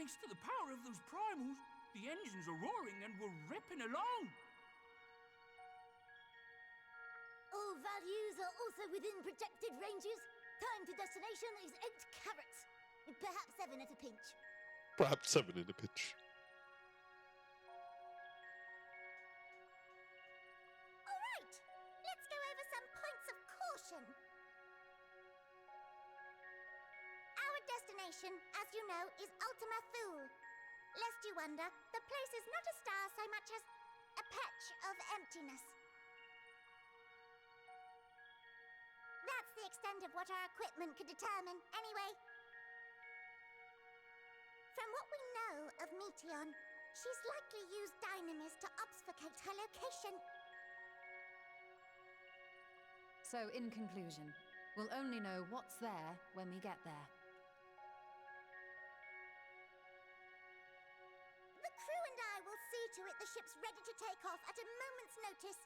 Thanks to the power of those primals, the engines are roaring and we're ripping along. All values are also within projected ranges. Time to destination is 8 carats. Perhaps 7 at a pinch. Perhaps 7 in a pinch. All right, let's go over some points of caution. Our destination, as you know, is Ultima Thule. Lest you wonder, the place is not a star so much as a patch of emptiness. That's the extent of what our equipment could determine, anyway. From what we know of Meteon, she's likely used dynamis to obfuscate her location. So, in conclusion, we'll only know what's there when we get there. The crew and I will see to it the ship's ready to take off at a moment's notice.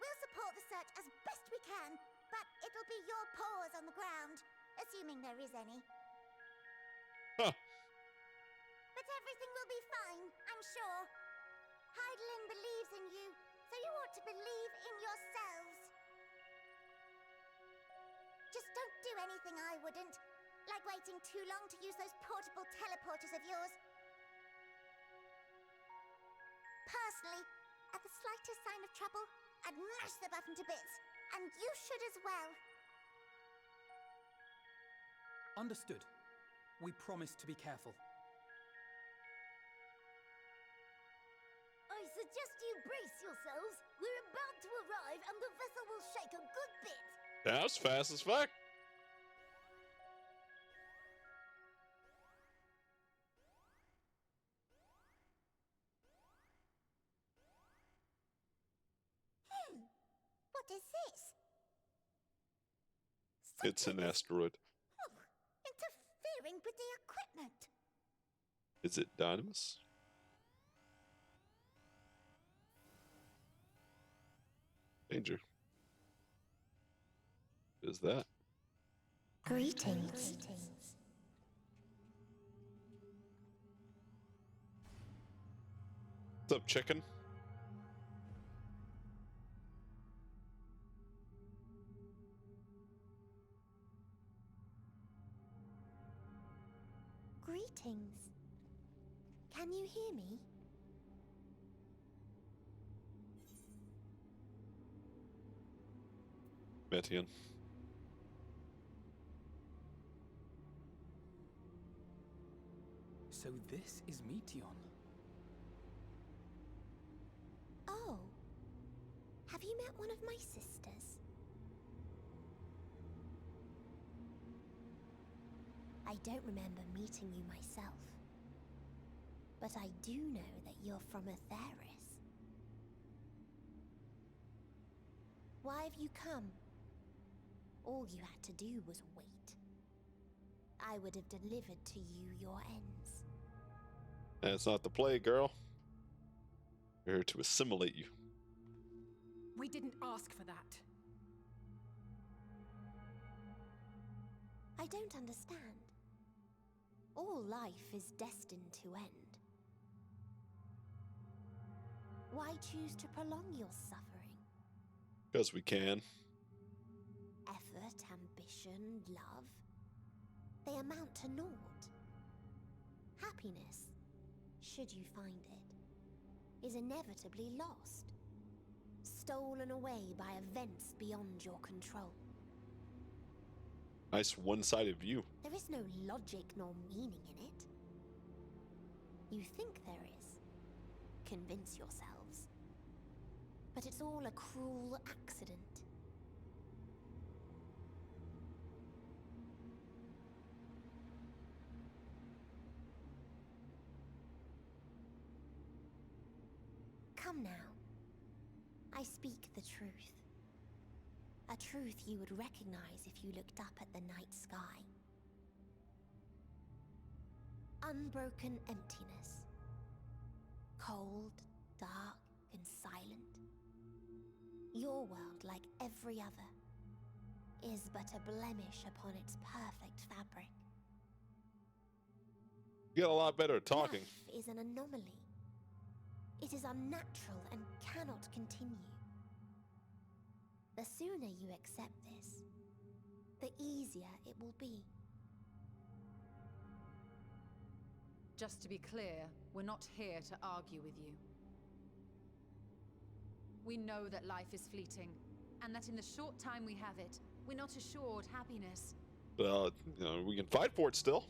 We'll support the search as best we can, but it'll be your paws on the ground, assuming there is any. Huh. But everything will be fine, I'm sure. Heidelin believes in you, so you ought to believe in yourselves. Just don't do anything I wouldn't, like waiting too long to use those portable teleporters of yours. Personally, at the slightest sign of trouble, I'd mash the button to bits, and you should as well. Understood. We promise to be careful. I suggest you brace yourselves. We're about to arrive, and the vessel will shake a good bit. That was fast as fuck. What is this? It's an asteroid. Oh, interfering with the equipment. Is it Dynamis? Danger. Is that? Greetings. What's up, chicken? Greetings. Can you hear me? Meteon. So this is Meteon. Oh. Have you met one of my sisters? I don't remember meeting you myself. But I do know that you're from Atheris. Why have you come? All you had to do was wait. I would have delivered to you your ends. That's not the play, girl. We're here to assimilate you. We didn't ask for that. I don't understand. All life is destined to end. Why choose to prolong your suffering? Because we can. Effort, ambition, love, they amount to naught. Happiness, should you find it, is inevitably lost, stolen away by events beyond your control. Nice one-sided view. There is no logic nor meaning in it. You think there is. Convince yourselves. But it's all a cruel accident. Come now. I speak the truth. A truth you would recognize if you looked up at the night sky. Unbroken emptiness. Cold, dark, and silent. Your world, like every other, is but a blemish upon its perfect fabric. You got a lot better at talking. Life is an anomaly. It is unnatural and cannot continue. The sooner you accept this, the easier it will be. Just to be clear, we're not here to argue with you. We know that life is fleeting, and that in the short time we have it, we're not assured happiness. You know, we can fight for it still.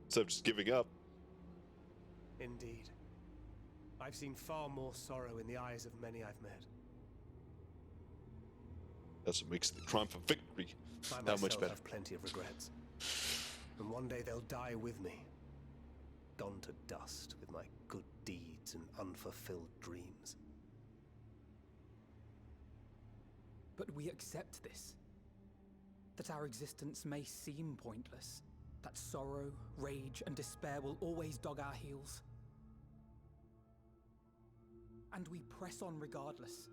Instead of just giving up. Indeed. I've seen far more sorrow in the eyes of many I've met. That's what makes the triumph of victory I that myself much better. have plenty of regrets. And one day they'll die with me. Gone to dust with my good deeds and unfulfilled dreams. But we accept this. That our existence may seem pointless. That sorrow, rage, and despair will always dog our heels. And we press on regardless.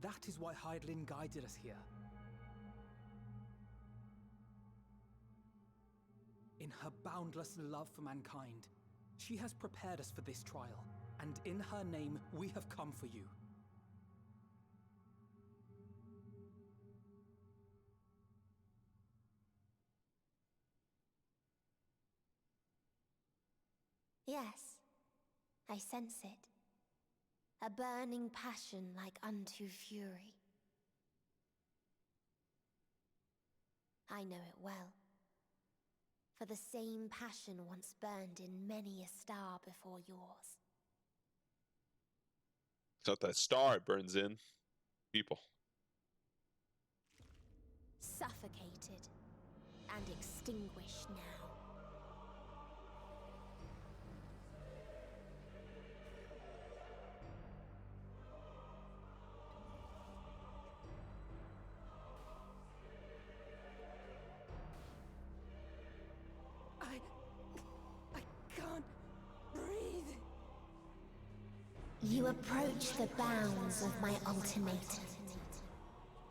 That is why Hydaelyn guided us here. In her boundless love for mankind, she has prepared us for this trial, and in her name, we have come for you. Yes, I sense it. A burning passion like unto fury. I know it well. For the same passion once burned in many a star before yours. It's not that star it burns in. People. Suffocated and extinguished now. I can't breathe. You approach the bounds of my ultimatum,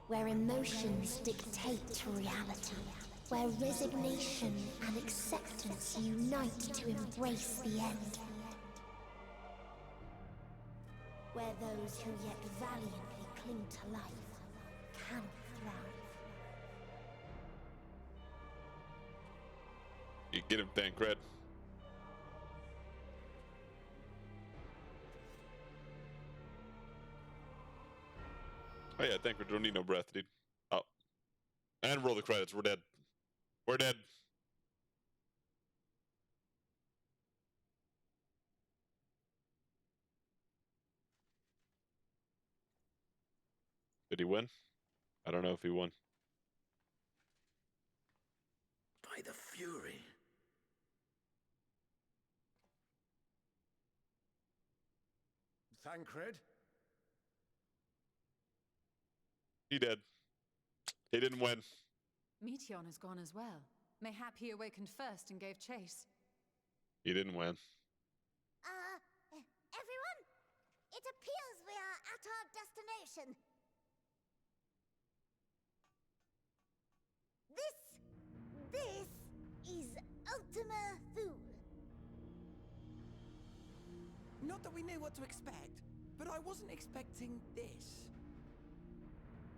where emotions dictate reality, where resignation and acceptance unite to embrace the end, where those who yet valiantly cling to life cannot thrive. You get him, Thancred. Oh yeah, Thancred, don't need no breath, dude. Oh. And roll the credits. We're dead. We're dead. Did he win? I don't know if he won. By the Fury. Thancred? He did. He didn't win. Meteon has gone as well. Mayhap he awakened first and gave chase. He didn't win. Everyone? It appears we are at our destination. This is Ultima Thule. Not that we knew what to expect, but I wasn't expecting this.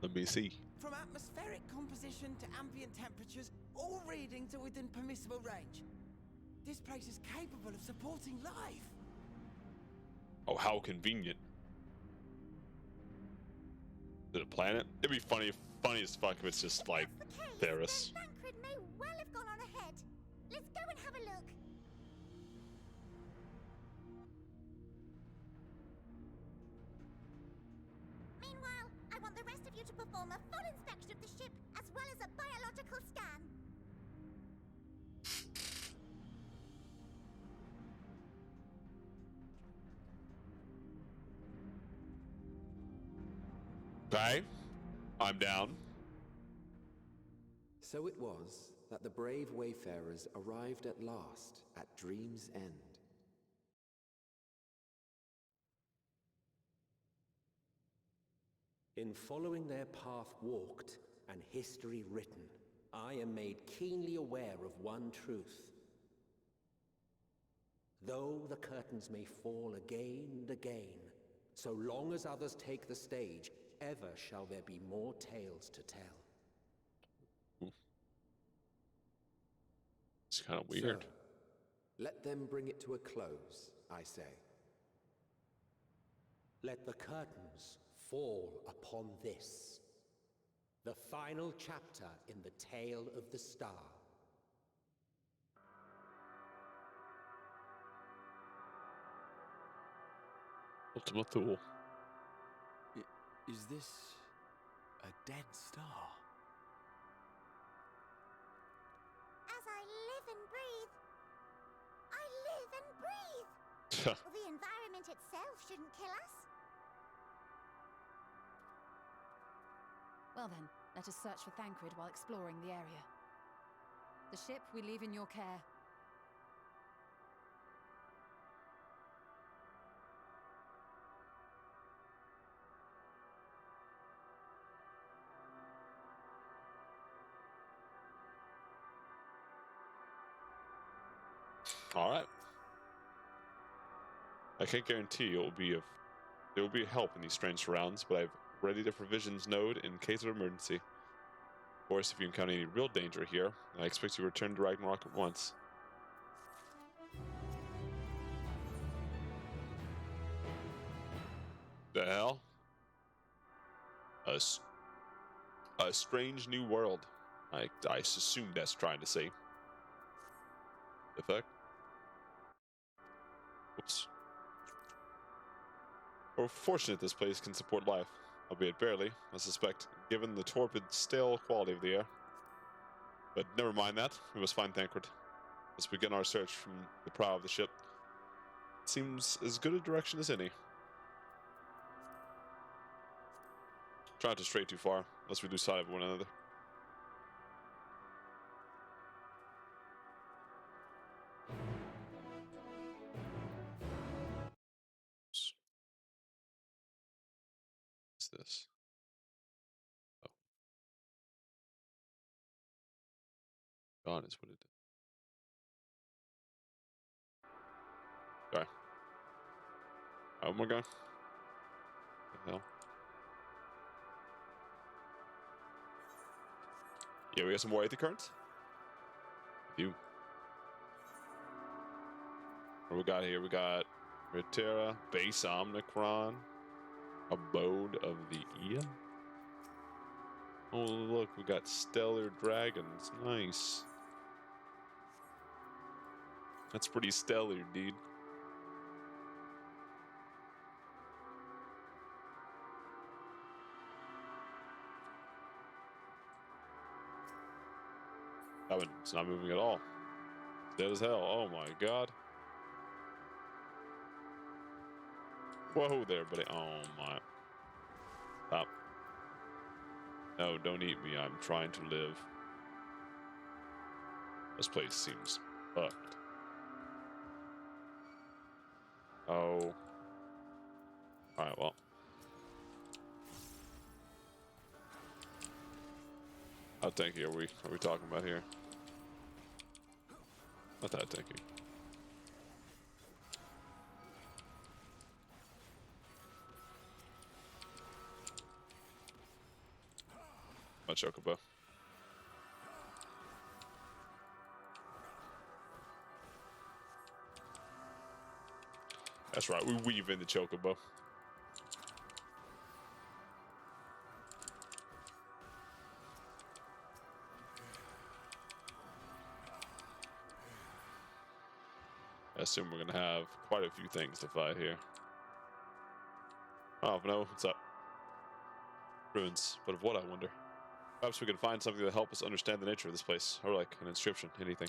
Let me see. From atmospheric composition to ambient temperatures, all reading to within permissible range. This place is capable of supporting life. Oh, how convenient. Is it a planet? It'd be funny as fuck if it's just like Theris. Then Thancred may well have gone on ahead. Let's go and have a look. Meanwhile, I want the rest of you to perform a full inspection of the ship, as well as a biological scan. Okay. I'm down. So it was that the brave wayfarers arrived at last at Dream's End. In following their path walked and history written, I am made keenly aware of one truth. Though the curtains may fall again and again, so long as others take the stage, ever shall there be more tales to tell. It's kind of weird. So, let them bring it to a close, I say. Let the curtains fall upon this, the final chapter in the tale of the star. Ultima Thule. Is this a dead star? As I live and breathe, I live and breathe. Well, the environment itself shouldn't kill us. Well then, let us search for Thancred while exploring the area. The ship we leave in your care. All right. I can't guarantee there will be help in these strange surrounds, but I've readied a provisions node in case of emergency. Of course, if you encounter any real danger here, I expect you to return to Ragnarok at once. The hell? A strange new world. I assume that's trying to say. The fuck? Oops. We're fortunate this place can support life, albeit barely, I suspect, given the torpid, stale quality of the air. But never mind that, we must find Thancred. Let's begin our search from the prow of the ship. It seems as good a direction as any. Try not to stray too far, lest we lose sight of one another. What's this? Oh. Gone is what it did. Sorry. Oh my god. What the hell? Yeah, we got some more Aether Currents? You. What we got here? We got Reterra, Base Omnicron, Abode of the Ea. Oh, look, we got Stellar Dragons. Nice. That's pretty stellar, dude. That one, it's not moving at all. It's dead as hell. Oh my god. Whoa there, buddy. Oh my. Stop. No, don't eat me. I'm trying to live. This place seems fucked. Oh. Alright, well. How tanky are we talking about here? Not that tanky. My chocobo. That's right, we weave in the chocobo. I assume we're gonna have quite a few things to fight here. Oh no, what's up? Ruins, but of what, I wonder? Perhaps we can find something to help us understand the nature of this place, or like an inscription, anything.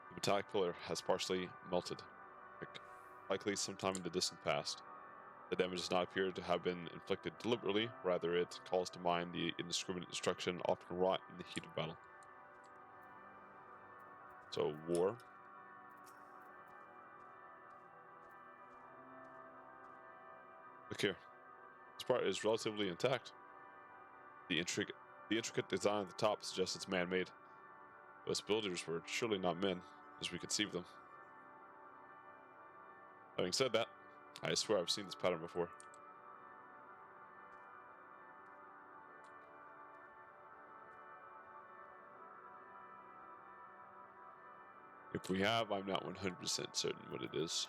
The metallic pillar has partially melted, likely sometime in the distant past. The damage does not appear to have been inflicted deliberately, rather it calls to mind the indiscriminate destruction often wrought in the heat of battle. So, war. Look here. This part is relatively intact. The intricate design at the top suggests it's man-made. Those builders were surely not men, as we conceive them. Having said that, I swear I've seen this pattern before. If we have, I'm not 100% certain what it is.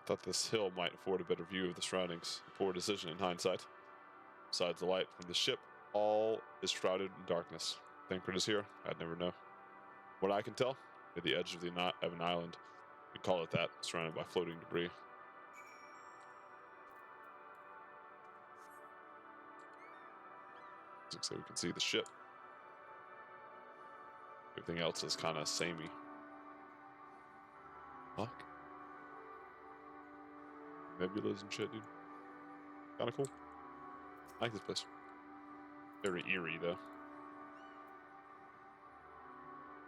I thought this hill might afford a better view of the surroundings. A poor decision in hindsight. Besides the light from the ship, all is shrouded in darkness. Thancred is here? I'd never know. What I can tell, at the edge of an island, we call it that, surrounded by floating debris. So we can see the ship. Everything else is kind of samey. Fuck. Nebulas and shit, dude. Kind of cool. I like this place. Very eerie, though.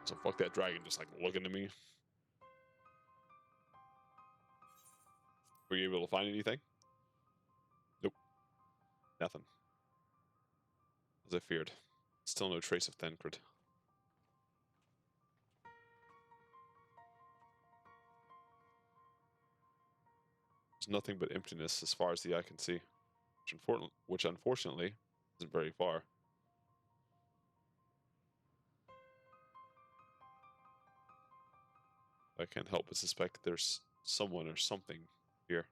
So fuck that dragon just like looking at me. Were you able to find anything? Nope. Nothing. As I feared. Still no trace of Thangred. There's nothing but emptiness as far as the eye can see, which unfortunately isn't very far. I can't help but suspect that there's someone or something here.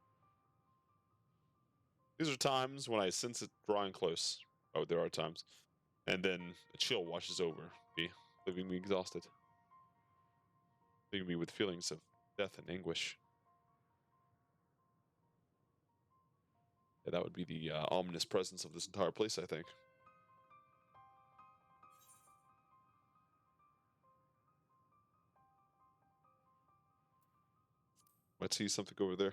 These are times when I sense it drawing close. Oh, there are times. And then a chill washes over me, leaving me exhausted. Leaving me with feelings of death and anguish. Yeah, that would be the ominous presence of this entire place, I think. Might see something over there.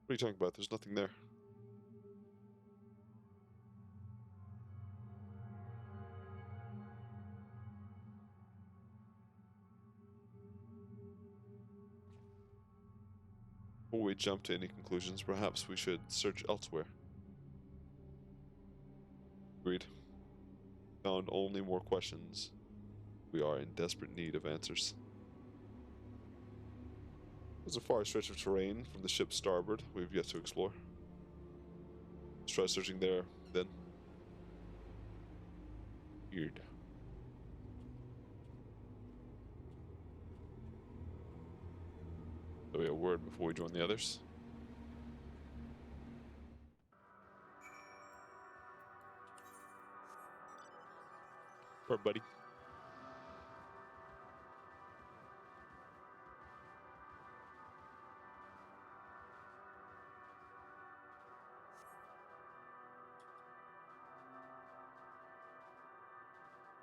What are you talking about? There's nothing there. Before we jump to any conclusions, perhaps we should search elsewhere. Agreed. Found only more questions. We are in desperate need of answers. There's a far stretch of terrain from the ship's starboard we've yet to explore. Let's try searching there, then. Weird. So we have a word before we join the others. Or buddy.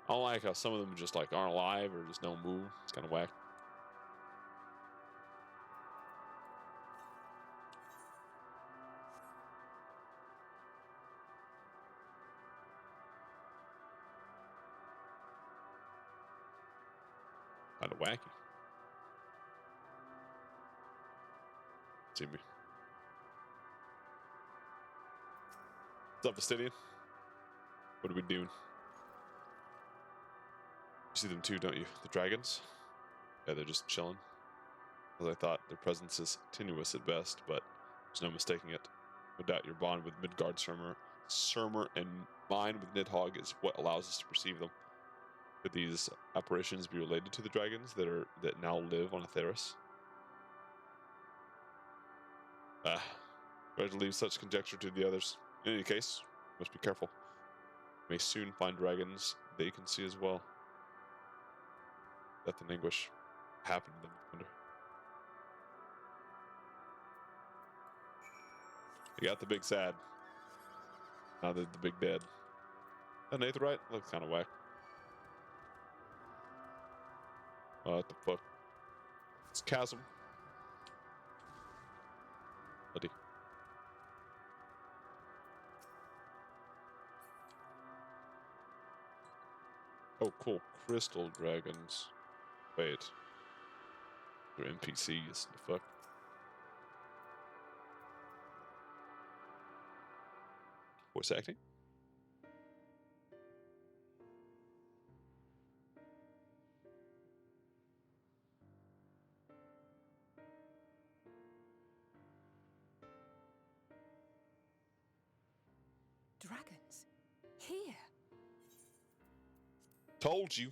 I don't like how some of them just like aren't alive or just don't move. It's kind of whack. Kind of wacky. See me. What's up, Fastidian? What are we doing? You see them too, don't you? The dragons? Yeah, they're just chilling. As I thought, their presence is tenuous at best, but there's no mistaking it. No doubt your bond with Midgard Surmer and mine with Nidhogg is what allows us to perceive them. Could these apparitions be related to the dragons that now live on Atheris? Better to leave such conjecture to the others. In any case, must be careful. We may soon find dragons they can see as well. Death and anguish happened to them, I wonder. You got the big sad. Now the big dead. That Aetheryte looks kind of whack. What the fuck? It's chasm. Buddy. Oh, cool. Crystal dragons. Wait. They're NPCs. The fuck? Voice acting? Dragons? Here? Told you.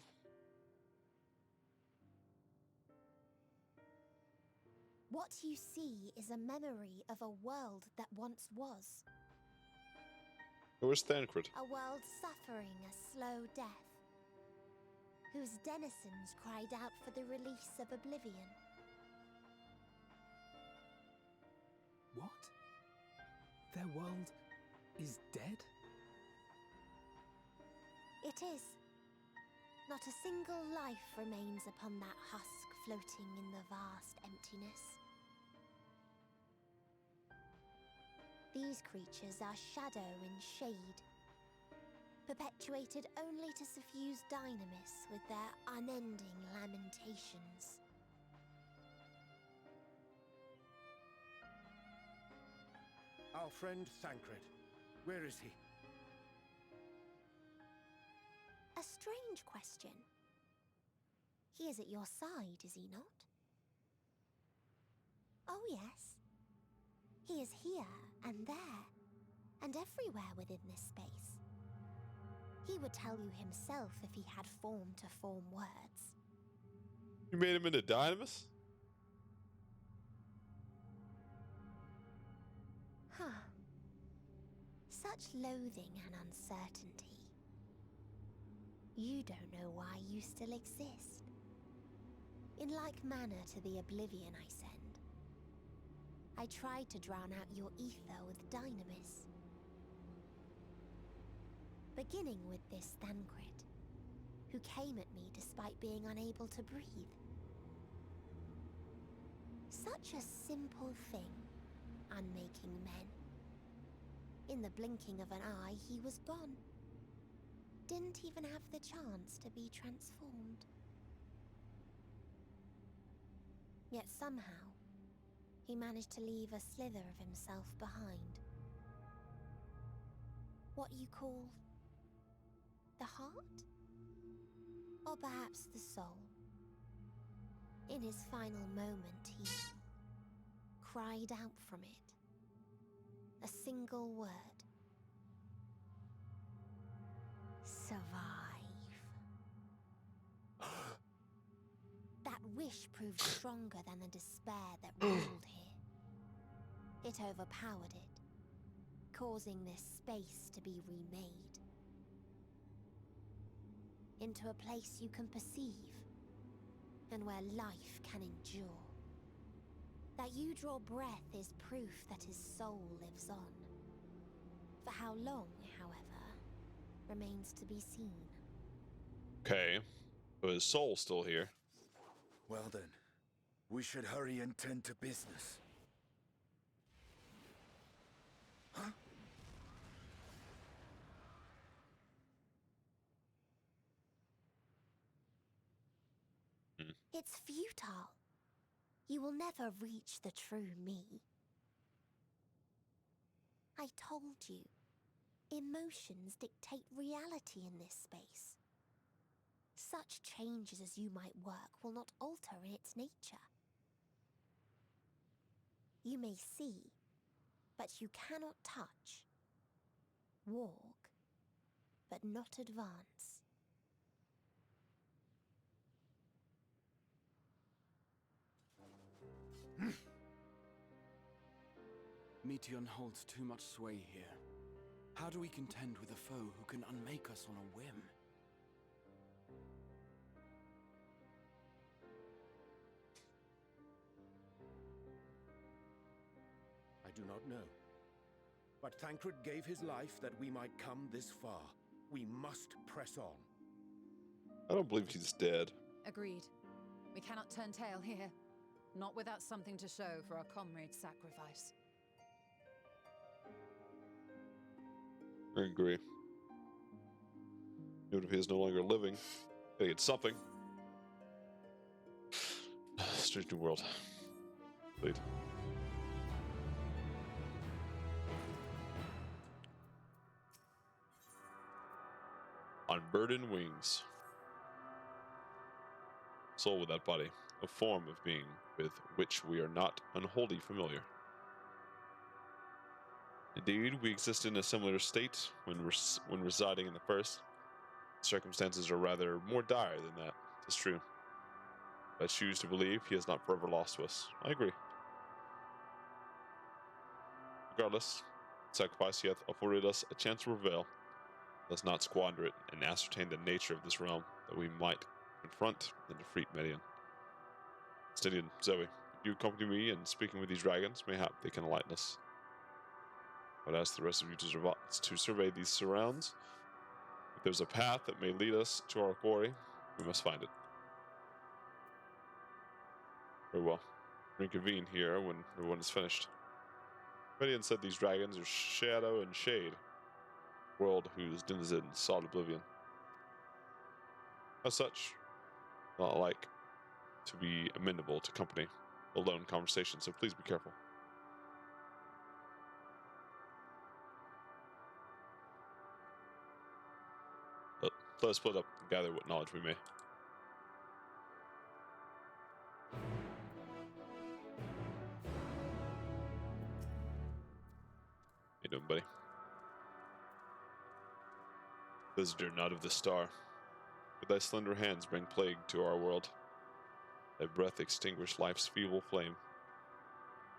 What you see is a memory of a world that once was. Where's Thancred? A world suffering a slow death, whose denizens cried out for the release of oblivion. What? Their world is dead? It is. Not a single life remains upon that husk floating in the vast emptiness. These creatures are shadow and shade, perpetuated only to suffuse dynamis with their unending lamentations. Our friend Thancred. Where is he? A strange question. He is at your side, is he not? Oh yes. He is here and there, and everywhere within this space. He would tell you himself if he had form to form words. You made him into Dynamis? Huh. Such loathing and uncertainty. You don't know why you still exist. In like manner to the oblivion I send, I tried to drown out your ether with dynamis. Beginning with this Thancred, who came at me despite being unable to breathe. Such a simple thing, unmaking men. In the blinking of an eye, he was gone. Didn't even have the chance to be transformed. Yet somehow, he managed to leave a slither of himself behind. What you call the heart? Or perhaps the soul. In his final moment, he cried out from it. A single word. Survive. That wish proved stronger than the despair that ruled here. It overpowered it, causing this space to be remade. Into a place you can perceive, and where life can endure. That you draw breath is proof that his soul lives on. For how long, however, remains to be seen. Okay, but his soul's still here. Well then, we should hurry and tend to business. Huh? It's futile. You will never reach the true me. I told you, emotions dictate reality in this space. Such changes as you might work will not alter in its nature. You may see, but you cannot touch. Walk, but not advance. Meteon holds too much sway here. How do we contend with a foe who can unmake us on a whim? I do not know. But Thancred gave his life that we might come this far. We must press on. I don't believe he's dead. Agreed. We cannot turn tail here. Not without something to show for our comrade's sacrifice. I agree. Even if he is no longer living, hey, it's something. Strange new world. Lead. On burdened wings. Soul without body, a form of being with which we are not unwholly familiar. Indeed, we exist in a similar state when residing in the first. Circumstances are rather more dire than that. It's true. But I choose to believe he is not forever lost to us. I agree. Regardless, sacrifice he hath afforded us a chance to prevail. Let us not squander it and ascertain the nature of this realm, that we might confront and defeat Median. Stydian, Zoe, if you accompany me in speaking with these dragons, mayhap they can enlighten us. But ask the rest of you to survey these surrounds. If there's a path that may lead us to our quarry, we must find it. Very well. Reconvene here when everyone is finished. Median said these dragons are shadow and shade, world whose denizens sought oblivion. As such, not like to be amenable to company, alone conversation, so please be careful. Let us split up and gather what knowledge we may. How you doing, buddy? Visitor not of the star, but thy slender hands bring plague to our world. Thy breath extinguish life's feeble flame.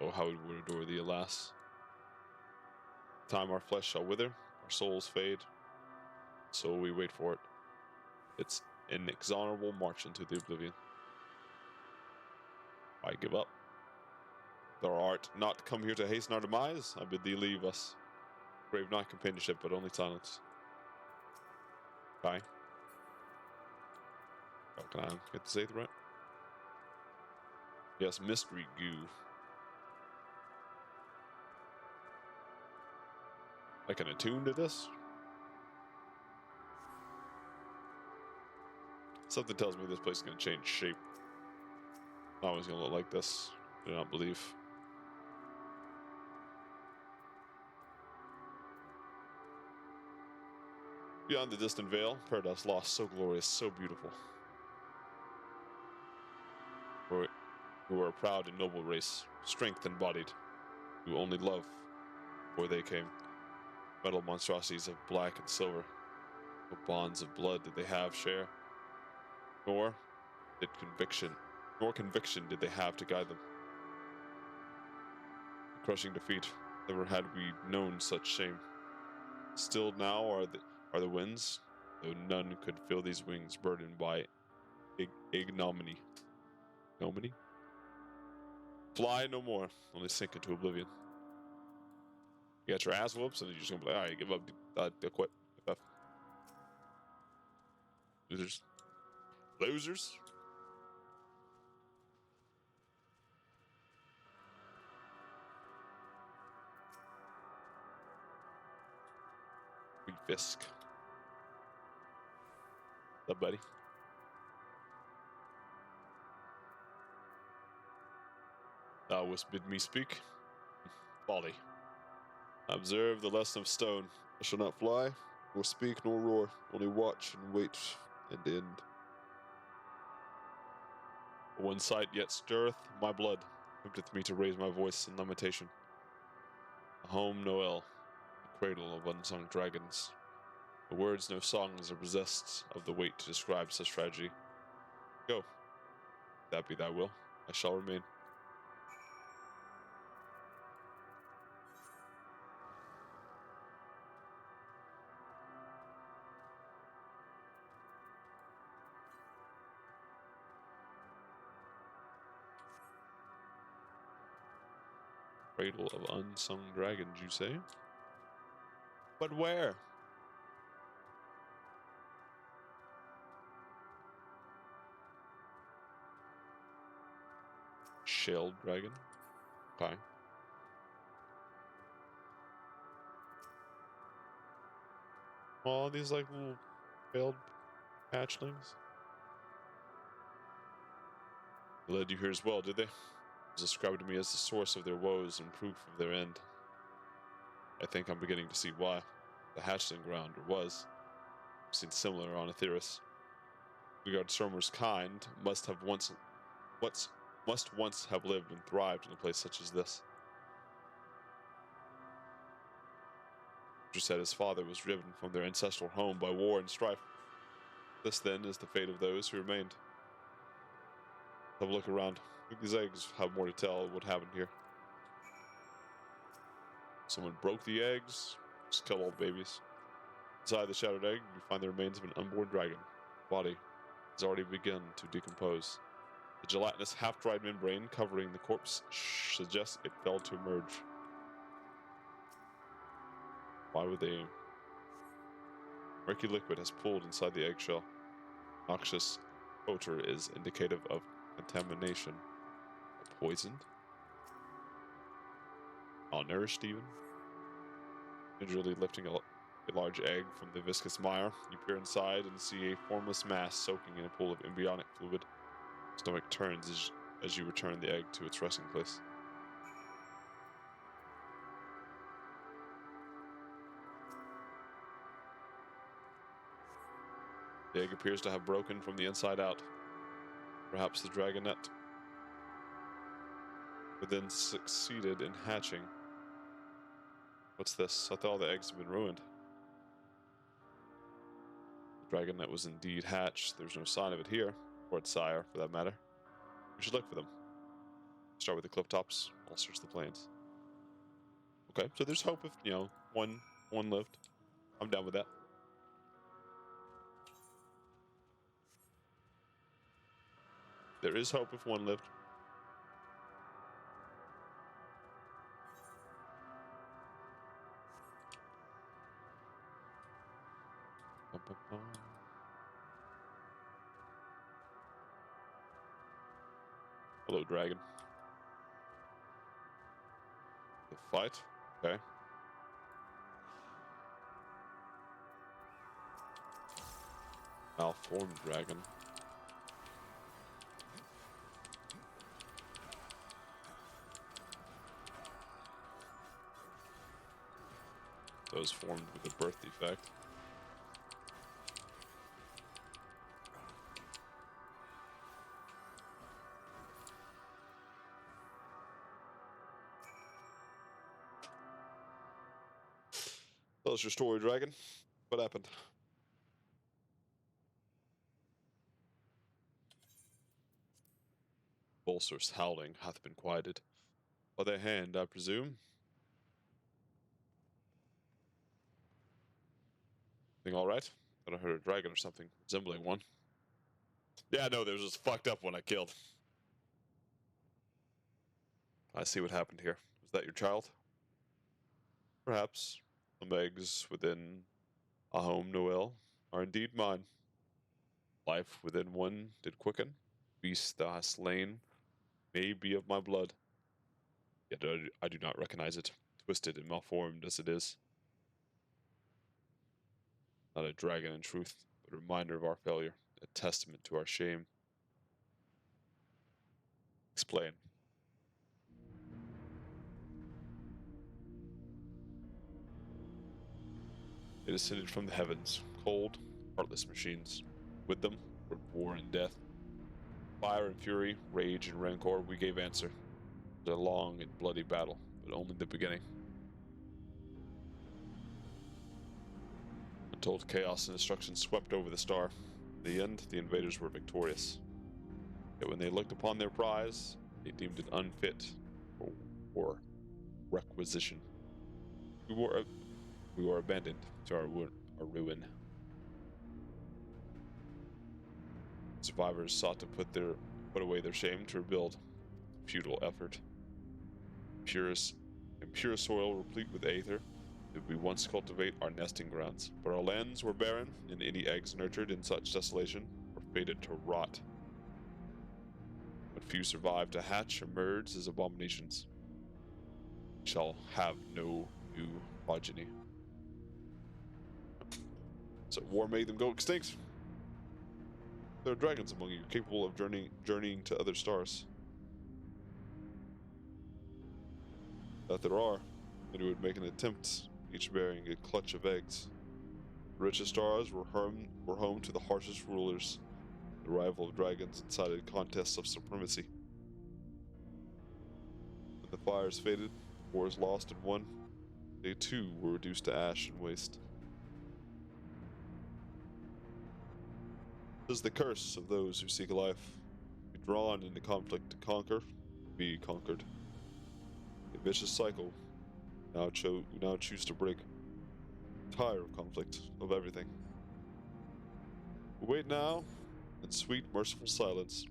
Oh, how we would adore thee, alas. Time our flesh shall wither, our souls fade, so we wait for it. Its inexorable march into the oblivion. I give up. Thou art not come here to hasten our demise, I bid thee leave us. Crave not companionship, but only silence. Kai. Oh, can I get to say it right? Yes, mystery goo. I can attune to this? Something tells me this place is going to change shape. Not always going to look like this. I do not believe. Beyond the distant vale, paradise lost, so glorious, so beautiful. Who were a proud and noble race, strength embodied, who only love before they came. Metal monstrosities of black and silver. What bonds of blood did they have share? Nor conviction did they have to guide them. A crushing defeat, never had we known such shame. Still now are the winds, though none could fill these wings burdened by ignominy. Ignominy? Fly no more, only sink into oblivion. You got your ass whoops, and you're just gonna be like, alright, give up, quit. FF. Losers. Losers? Fisk. What's up, buddy? Thou wouldst bid me speak? Folly. Observe the lesson of stone. I shall not fly, nor speak, nor roar, only watch and wait and end. One sight yet stirreth my blood, tempteth me to raise my voice in lamentation. A home Noel, the cradle of unsung dragons. The words no songs are possessed of the weight to describe such tragedy. Go, if that be thy will, I shall remain. Cradle of unsung dragons, you say? But where? Shelled dragon. Okay. Oh, these like little failed hatchlings. They led you here as well, did they? It was described to me as the source of their woes and proof of their end. I think I'm beginning to see why. The hatchling ground, or was, I've seen similar on Aetheris. Regard Surmer's kind must once have lived and thrived in a place such as this. Andrew said his father was driven from their ancestral home by war and strife. This, then, is the fate of those who remained. Have a look around. I think these eggs have more to tell what happened here. Someone broke the eggs, just kill all the babies. Inside the shattered egg, you find the remains of an unborn dragon. The body has already begun to decompose. The gelatinous, half-dried membrane covering the corpse suggests it failed to emerge. Why would they? Murky liquid has pooled inside the eggshell. Noxious odor is indicative of contamination. Poisoned? Malnourished even? Gingerly lifting a large egg from the viscous mire, you peer inside and see a formless mass soaking in a pool of embryonic fluid. Stomach turns as you return the egg to its resting place. The egg appears to have broken from the inside out. Perhaps the dragonette but then succeeded in hatching. What's this? I thought all the eggs have been ruined. The dragonette was indeed hatched. There's no sign of it here, or its sire, for that matter. We should look for them. Start with the cliff tops. I'll search the plains. Okay, so there's hope if, one lived. I'm down with that. There is hope if one lived. Hello, dragon. The fight? Okay. Malformed dragon. Those formed with a birth defect. Tell us your story, dragon. What happened? Bolster's howling hath been quieted. By their hand, I presume. Thing all right? Thought I heard a dragon or something resembling one. Yeah, no, there was this fucked up one I killed. I see what happened here. Was that your child? Perhaps. Some eggs within a home, Noel, are indeed mine. Life within one did quicken. Beast thou hast slain may be of my blood. Yet I do not recognize it, twisted and malformed as it is. Not a dragon in truth, but a reminder of our failure, a testament to our shame. Explain. They descended from the heavens, cold, heartless machines. With them were war and death. Fire and fury, rage and rancor, we gave answer. It was a long and bloody battle, but only the beginning. Untold chaos and destruction swept over the star. In the end, the invaders were victorious. Yet when they looked upon their prize, they deemed it unfit for requisition. We were abandoned to our ruin. Survivors sought to put away their shame to rebuild. Futile effort. Impure soil replete with aether, did we once cultivate our nesting grounds, but our lands were barren, and any eggs nurtured in such desolation were fated to rot. But few survived to hatch or merge as abominations. We shall have no new progeny. So war made them go extinct. There are dragons among you, capable of journeying to other stars. That there are, and who would make an attempt, each bearing a clutch of eggs. The richest stars were home to the harshest rulers, the rival of dragons incited contests of supremacy. When the fires faded, wars lost and won, they too were reduced to ash and waste. It is the curse of those who seek life, be drawn into conflict to conquer, be conquered. A vicious cycle we now choose to break. Tire of conflict, of everything. We wait now in sweet, merciful silence,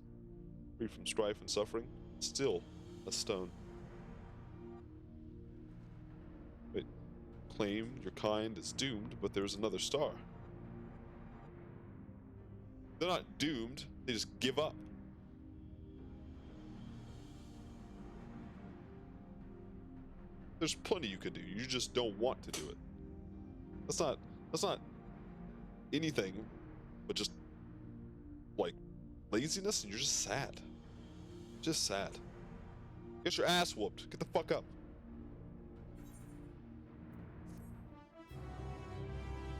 free from strife and suffering, still a stone. Wait, claim your kind is doomed, but there's another star. They're not doomed, they just give up. There's plenty you could do, you just don't want to do it. That's not anything but just like laziness, and you're just sad. Just sad. Get your ass whooped. Get the fuck up.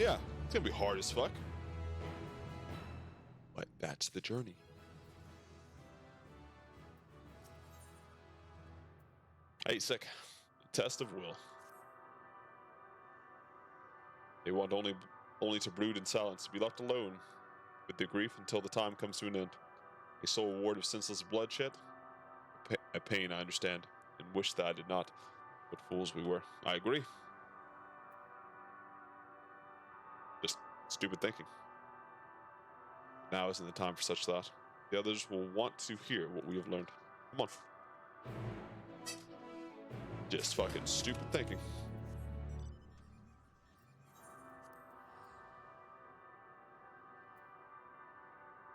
Yeah, it's gonna be hard as fuck. But that's the journey. Hey, sick. Test of will. They want only to brood in silence, to be left alone with their grief until the time comes to an end. A sole reward of senseless bloodshed? A pain I understand, and wish that I did not. What fools we were. I agree. Just stupid thinking. Now isn't the time for such thought. The others will want to hear what we have learned. Come on. Just fucking stupid thinking.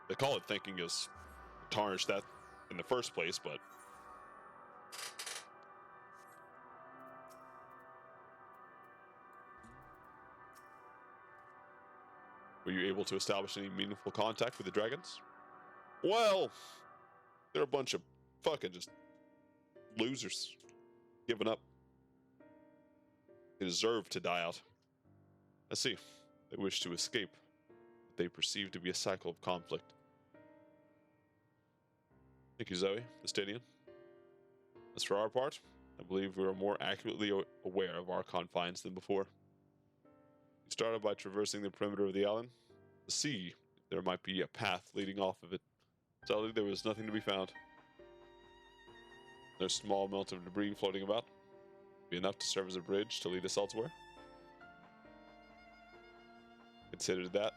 They call it thinking is tarnish that in the first place, but were you able to establish any meaningful contact with the dragons? Well, they're a bunch of fucking just losers. Giving up. They deserve to die out. I see. They wish to escape what they perceive to be a cycle of conflict. Thank you, Zoe, the Stadium. As for our part, I believe we are more accurately aware of our confines than before. We started by traversing the perimeter of the island to see if there might be a path leading off of it. Sadly, there was nothing to be found. No small amount of debris floating about. Be enough to serve as a bridge to lead us elsewhere. Considered that,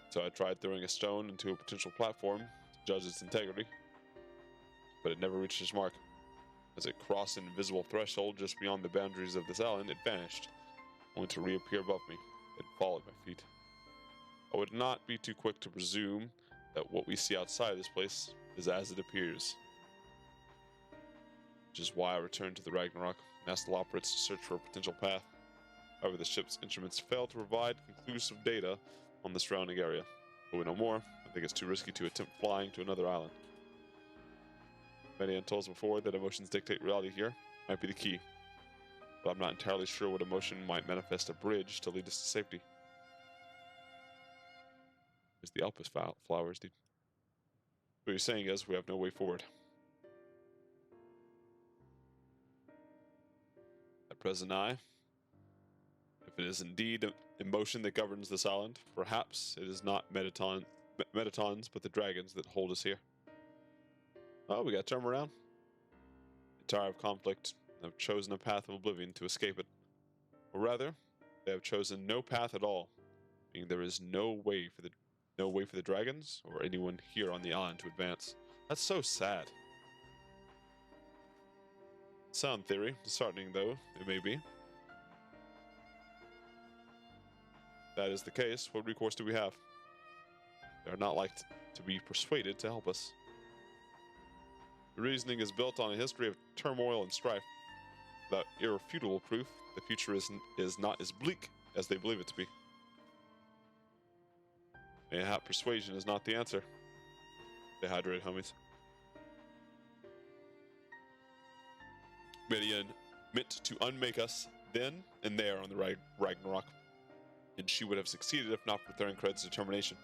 so I tried throwing a stone into a potential platform to judge its integrity, but it never reached its mark. As it crossed an invisible threshold just beyond the boundaries of this island, it vanished, only to reappear above me and fall at my feet. I would not be too quick to presume that what we see outside this place is as it appears, which is why I returned to the Ragnarok and asked the operates to search for a potential path. However, the ship's instruments failed to provide conclusive data on the surrounding area. But we know more. I think it's too risky to attempt flying to another island. Median told us before that emotions dictate reality here. Might be the key. But I'm not entirely sure what emotion might manifest a bridge to lead us to safety. There's the Alpus flowers, dude. What you're saying is we have no way forward. At present, if it is indeed emotion that governs this island, perhaps it is not metatons, but the dragons that hold us here. Oh, we got to turn around. Tired of conflict, have chosen a path of oblivion to escape it. Or rather, they have chosen no path at all, meaning there is no way for the dragons or anyone here on the island to advance. That's so sad. Sound theory, disheartening though it may be. that is the case, what recourse do we have? They are not like to be persuaded to help us. The reasoning is built on a history of turmoil and strife. Without irrefutable proof, the future is not as bleak as they believe it to be. Mayhap persuasion is not the answer. Stay hydrated, homies. Midian meant to unmake us then and there on the Ragnarok, and she would have succeeded if not for Thurincred's determination.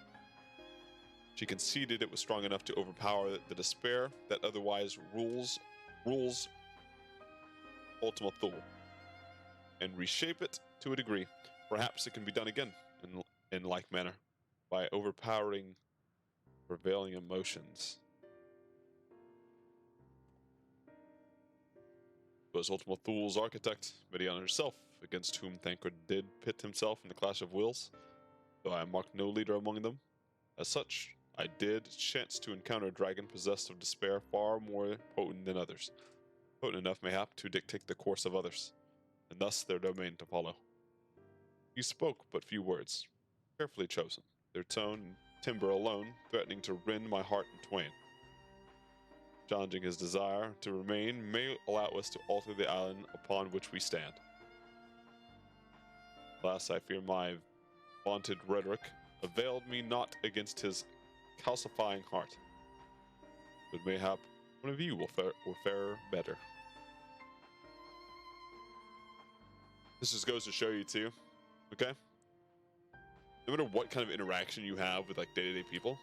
She conceded it was strong enough to overpower the despair that otherwise rules Ultima Thule, and reshape it to a degree. Perhaps it can be done again in like manner, by overpowering prevailing emotions. It was Ultima Thule's architect, Midian herself, against whom Thancred did pit himself in the clash of wills, though I marked no leader among them. As such, I did chance to encounter a dragon possessed of despair far more potent than others, potent enough mayhap to dictate the course of others, and thus their domain to follow. He spoke but few words, carefully chosen, their tone and timbre alone threatening to rend my heart in twain. Challenging his desire to remain may allow us to alter the island upon which we stand. Alas, I fear my vaunted rhetoric availed me not against his calcifying heart, but mayhap one of you will fare better. This just goes to show you too, okay? No matter what kind of interaction you have with like day-to-day people,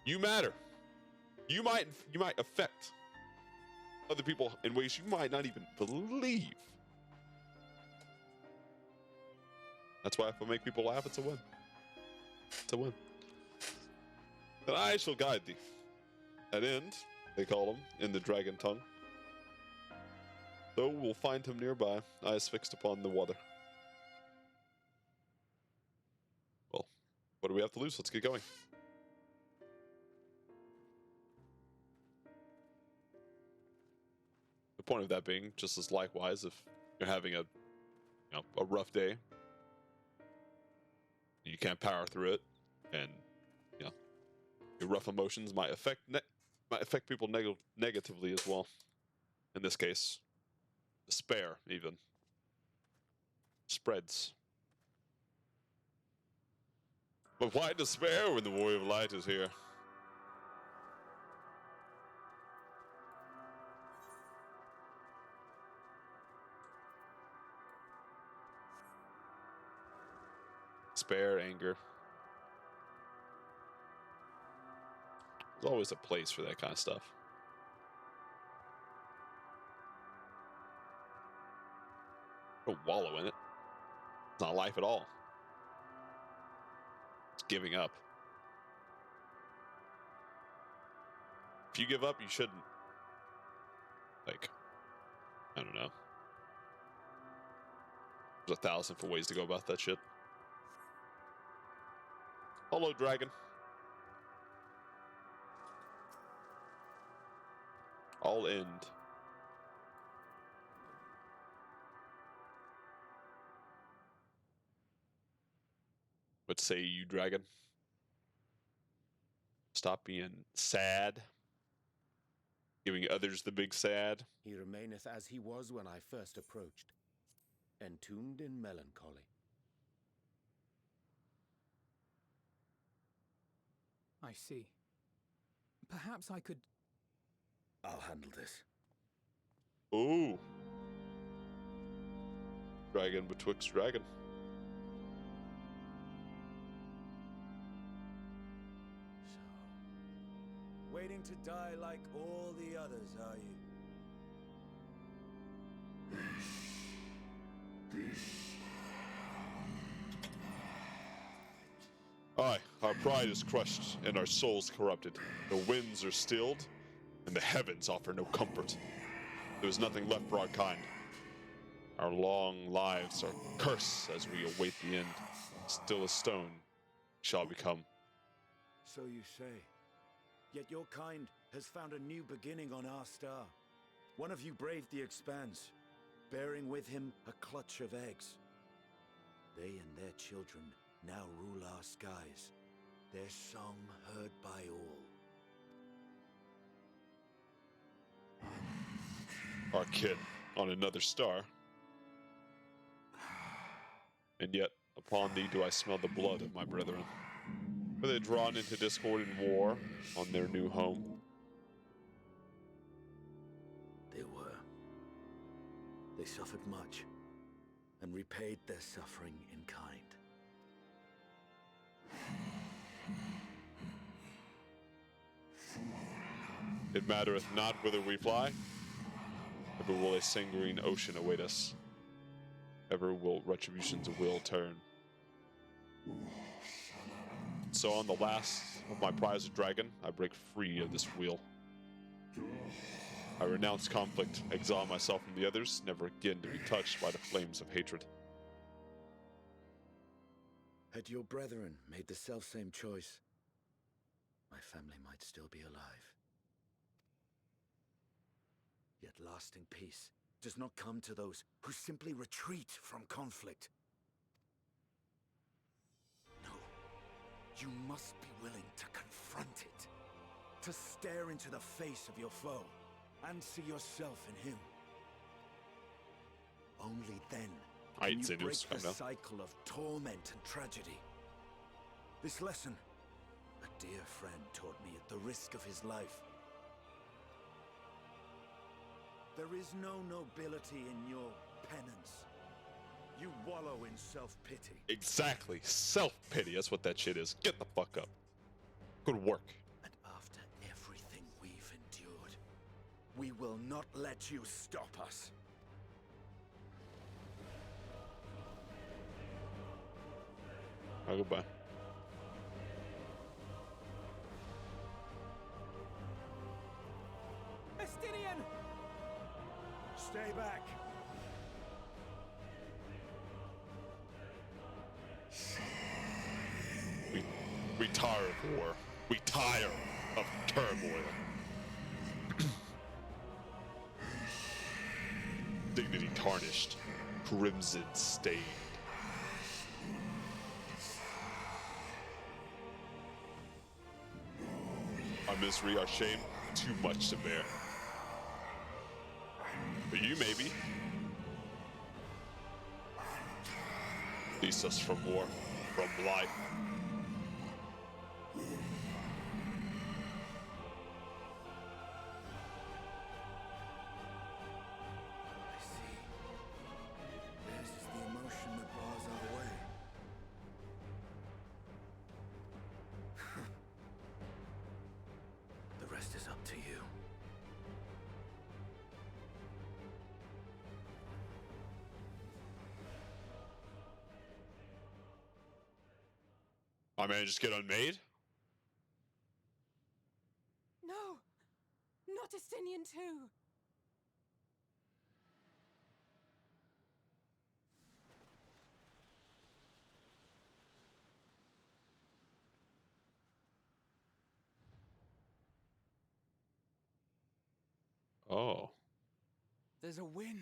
you matter. You might affect other people in ways you might not even believe. That's why if I make people laugh, it's a win. It's a win. Then I shall guide thee. At end, they call him in the dragon tongue. Though we'll find him nearby, eyes fixed upon the water. Well, what do we have to lose? Let's get going. The point of that being, just as likewise, if you're having a rough day, you can't power through it, and your rough emotions might affect people negatively as well. In this case, despair even spreads. But why despair when the Warrior of Light is here? Despair, anger. There's always a place for that kind of stuff. Don't wallow in it. It's not life at all. It's giving up. If you give up, you shouldn't. Like, I don't know. There's 1,000 ways to go about that shit. Hello, dragon. I'll end. What say you, dragon? Stop being sad. Giving others the big sad. He remaineth as he was when I first approached, entombed in melancholy. I see. Perhaps I could... I'll handle this. Ooh. Dragon betwixt dragon. So, waiting to die like all the others, are you? Aye, our pride is crushed and our souls corrupted. The winds are stilled and the heavens offer no comfort. There is nothing left for our kind. Our long lives are cursed as we await the end. Still a stone shall become. So you say. Yet your kind has found a new beginning on our star. One of you braved the expanse, bearing with him a clutch of eggs. They and their children now rule our skies, their song heard by all. Our kin on another star. And yet, upon thee do I smell the blood of my brethren. Were they drawn into discord and war on their new home? They were. They suffered much, and repaid their suffering in kind. It mattereth not whither we fly, ever will a sanguine ocean await us. Ever will retribution's wheel turn. So on the last of my prized dragon, I break free of this wheel. I renounce conflict, exile myself from the others, never again to be touched by the flames of hatred. Had your brethren made the selfsame choice, my family might still be alive. Yet lasting peace does not come to those who simply retreat from conflict. No, you must be willing to confront it, to stare into the face of your foe, and see yourself in him. Only then can you break the cycle of torment and tragedy. This lesson, a dear friend taught me at the risk of his life. There is no nobility in your penance. You wallow in self-pity. Exactly. Self-pity. That's what that shit is. Get the fuck up. Good work. And after everything we've endured, we will not let you stop us. I'll go bye. Estinian! Stay back. We tire of war. We tire of turmoil. Dignity tarnished, crimson stained. Our misery, our shame, too much to bear. But you, maybe. Release us from war, from life. I see. Theirs is the emotion that bars our way. The rest is up to you. My man just get unmade? No! Not Estinian too! Oh. There's a wind.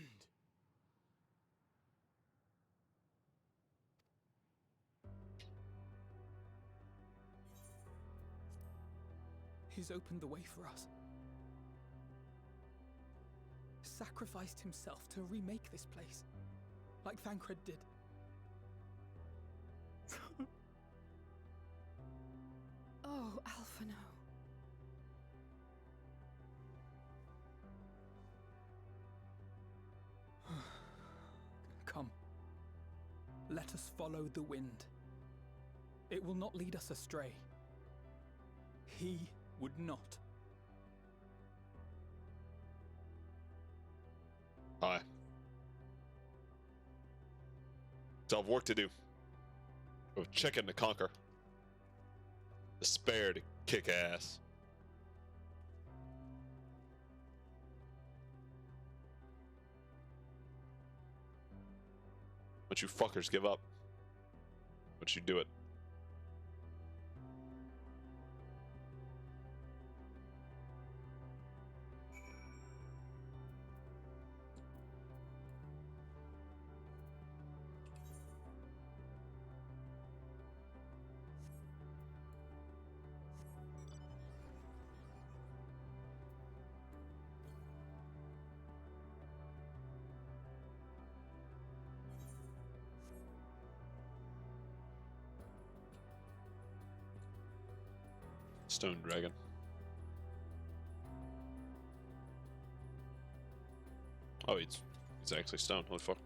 He's opened the way for us. Sacrificed himself to remake this place, like Thancred did. Oh, Alphino. Come. Let us follow the wind. It will not lead us astray. He would not. Aye. So I've work to do. Of chicken to conquer. Despair to kick ass. But you fuckers give up. But you do it. Stone dragon. Oh, it's actually stone. Holy fuck.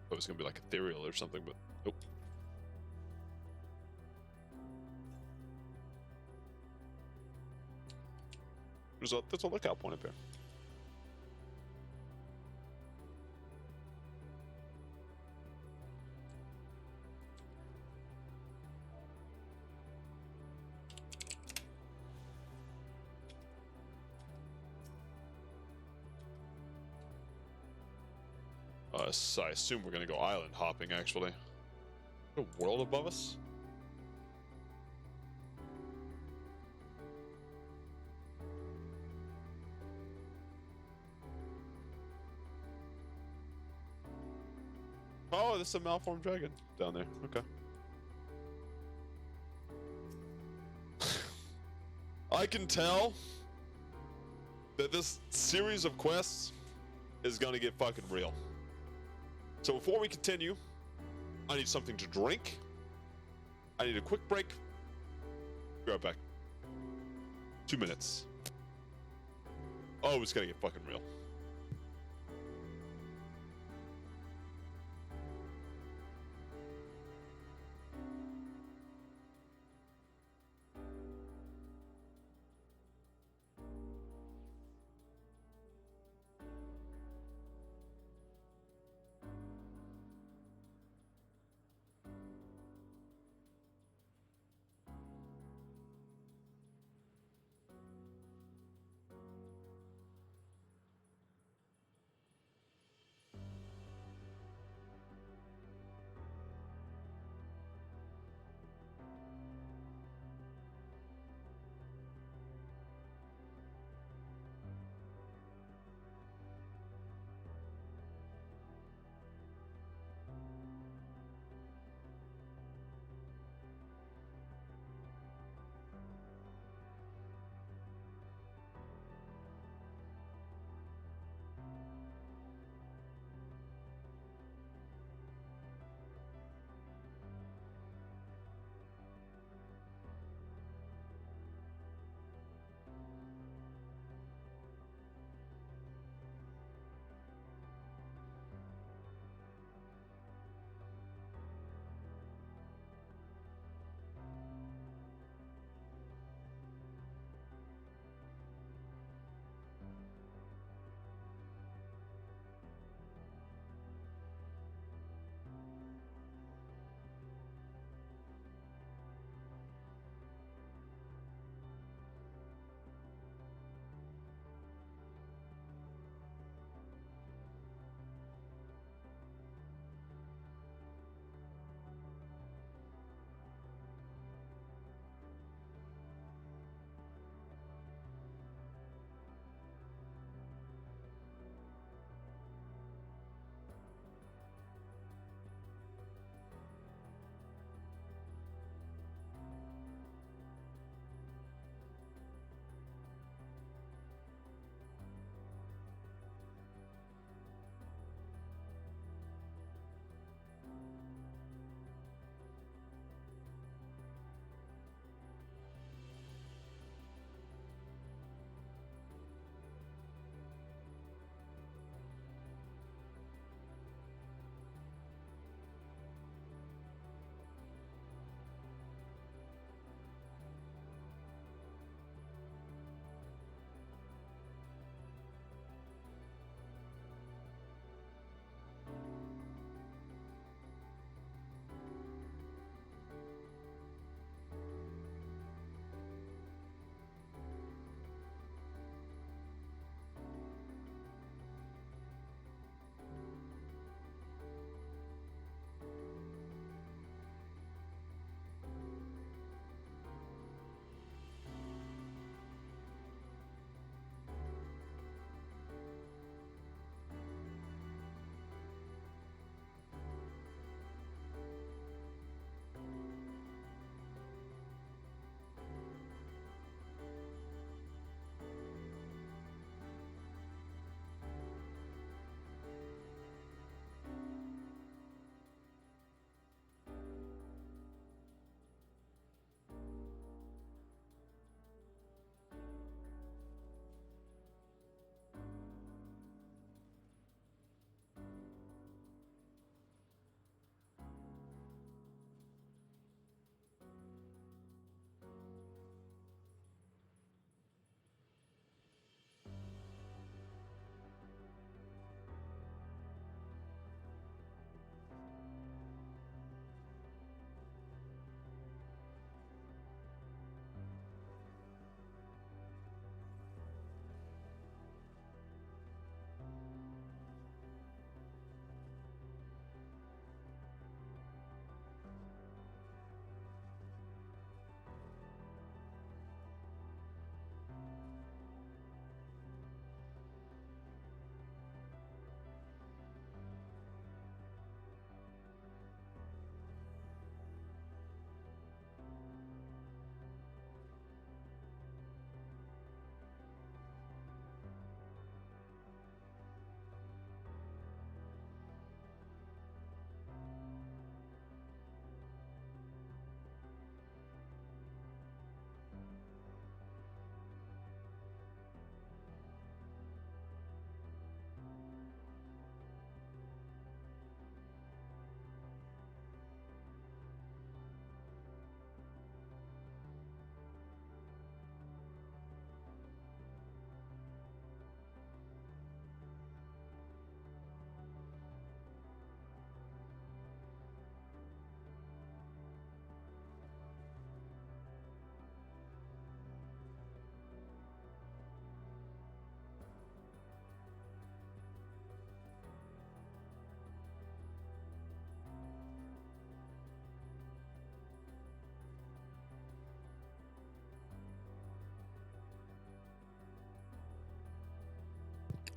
Oh, it was gonna be like ethereal or something, but nope. There's a lookout point up here. So I assume we're gonna go island hopping, actually. A world above us? Oh, this is a malformed dragon down there. Okay. I can tell that this series of quests is gonna get fucking real. So before we continue, I need something to drink. I need a quick break. Be right back. 2 minutes. Oh, it's gonna get fucking real.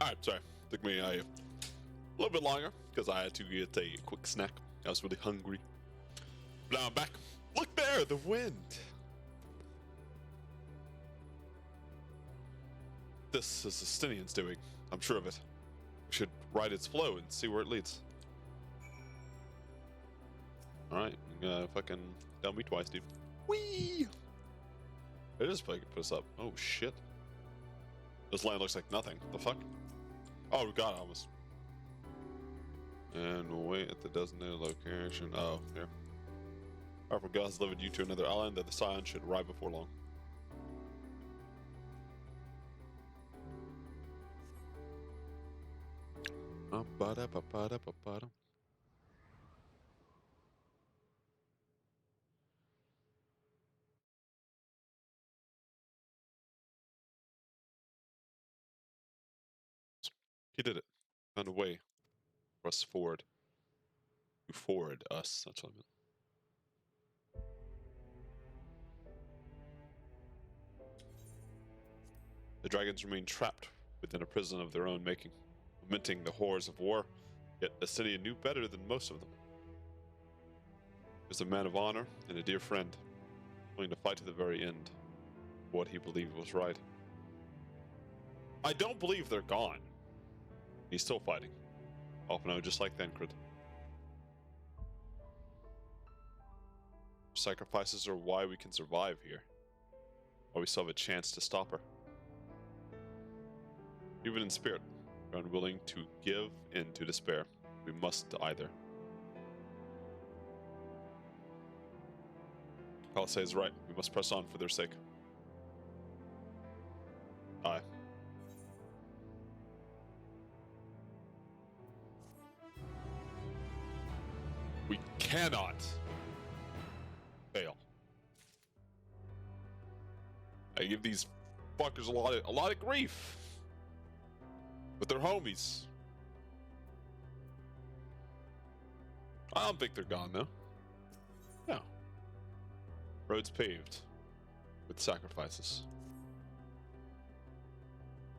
Alright, sorry. Took me a little bit longer because I had to get a quick snack. I was really hungry. But now I'm back. Look there, the wind. This is Justinian's doing. I'm sure of it. We should ride its flow and see where it leads. Alright, fucking down me twice, dude. Whee! It is fucking put us up. Oh shit. This land looks like nothing. The fuck? Oh god, almost. And we'll wait at the designated location. Oh, here. Powerful gods delivered you to another island that the Scion should arrive before long. He did it. Found a way for us forward. To forward us. That's what I meant. The dragons remain trapped within a prison of their own making, lamenting the horrors of war, yet Justinian knew better than most of them. He was a man of honor and a dear friend, willing to fight to the very end for what he believed was right. I don't believe they're gone. He's still fighting. Often just like Thancred. Sacrifices are why we can survive here. Why we still have a chance to stop her. Even in spirit, we're unwilling to give in to despair. We must either. Palisade is right. We must press on for their sake. Aye. We cannot fail. I give these fuckers a lot of grief. But they're homies. I don't think they're gone though. No. Roads paved with sacrifices.